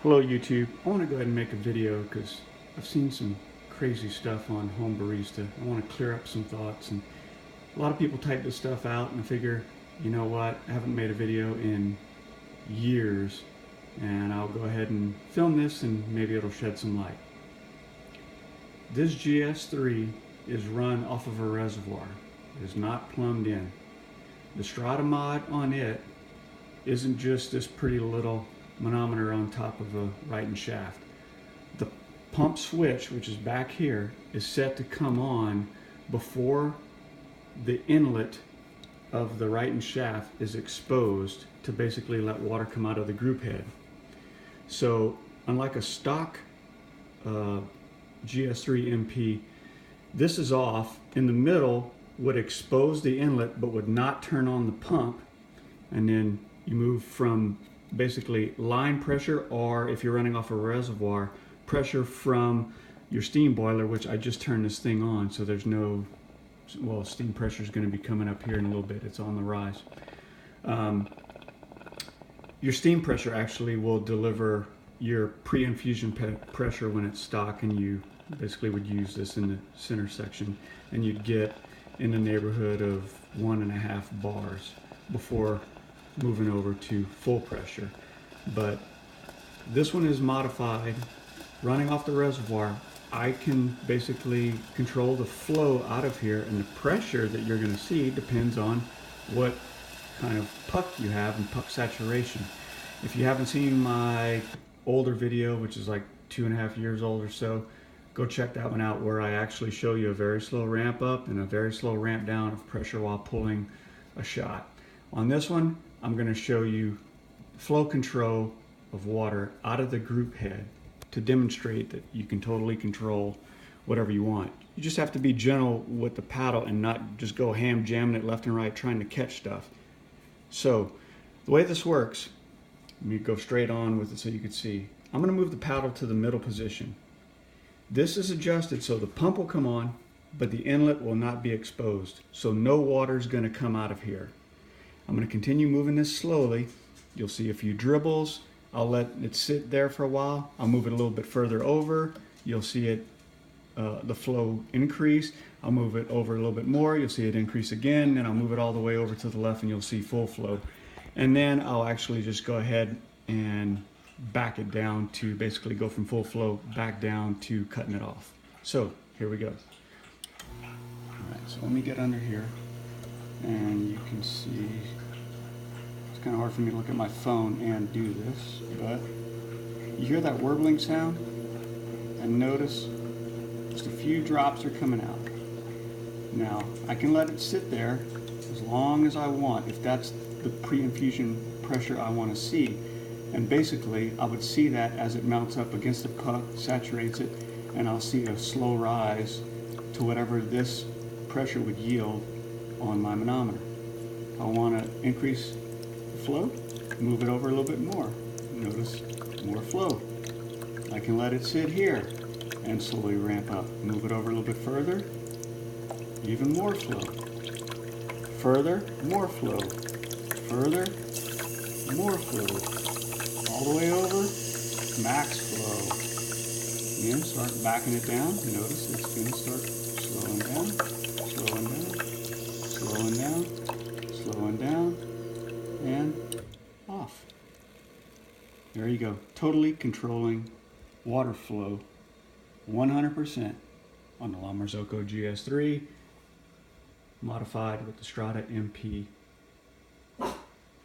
Hello YouTube. I want to go ahead and make a video because I've seen some crazy stuff on Home Barista. I want to clear up some thoughts, and a lot of people type this stuff out and I figure, you know what, I haven't made a video in years and I'll go ahead and film this and maybe it'll shed some light. This GS3 is run off of a reservoir. It is not plumbed in. The Strada mod on it isn't just this pretty little manometer on top of a Righton shaft. The pump switch, which is back here, is set to come on before the inlet of the Righton shaft is exposed to basically let water come out of the group head. So unlike a stock GS3 MP, this is off. In the middle would expose the inlet but would not turn on the pump, and then you move from basically line pressure, or if you're running off a reservoir, pressure from your steam boiler, which I just turned this thing on, so there's no, well, steam pressure is going to be coming up here in a little bit. It's on the rise. Your steam pressure actually will deliver your pre-infusion pressure when it's stock, and you basically would use this in the center section, and you'd get in the neighborhood of 1.5 bars before moving over to full pressure. But this one is modified, running off the reservoir. I can basically control the flow out of here, and the pressure that you're going to see depends on what kind of puck you have and puck saturation. If you haven't seen my older video, which is like 2.5 years old or so, go check that one out, where I actually show you a very slow ramp up and a very slow ramp down of pressure while pulling a shot. On this one, I'm going to show you flow control of water out of the group head to demonstrate that you can totally control whatever you want. You just have to be gentle with the paddle and not just go ham jamming it left and right trying to catch stuff. So the way this works, let me go straight on with it so you can see. I'm going to move the paddle to the middle position. This is adjusted so the pump will come on, but the inlet will not be exposed, so no water is going to come out of here. I'm going to continue moving this slowly. You'll see a few dribbles. I'll let it sit there for a while. I'll move it a little bit further over. You'll see it, the flow increase. I'll move it over a little bit more. You'll see it increase again. Then I'll move it all the way over to the left and you'll see full flow. And then I'll actually just go ahead and back it down to basically go from full flow back down to cutting it off. So here we go. All right, so let me get under here, and you can see it's kind of hard for me to look at my phone and do this, but you hear that warbling sound, and notice just a few drops are coming out. Now I can let it sit there as long as I want if that's the pre-infusion pressure I want to see. And basically, I would see that as it mounts up against the puck, saturates it, and I'll see a slow rise to whatever this pressure would yield on my manometer. If I want to increase the flow, move it over a little bit more. Notice more flow. I can let it sit here and slowly ramp up. Move it over a little bit further, even more flow. Further, more flow. Further, more flow. All the way over, max flow. Again, start backing it down. Notice it's going to start slowing down, slowing down, slowing down, slowing down, and off. There you go. Totally controlling water flow 100% on the Marzocco GS3, modified with the Strada MP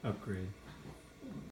upgrade.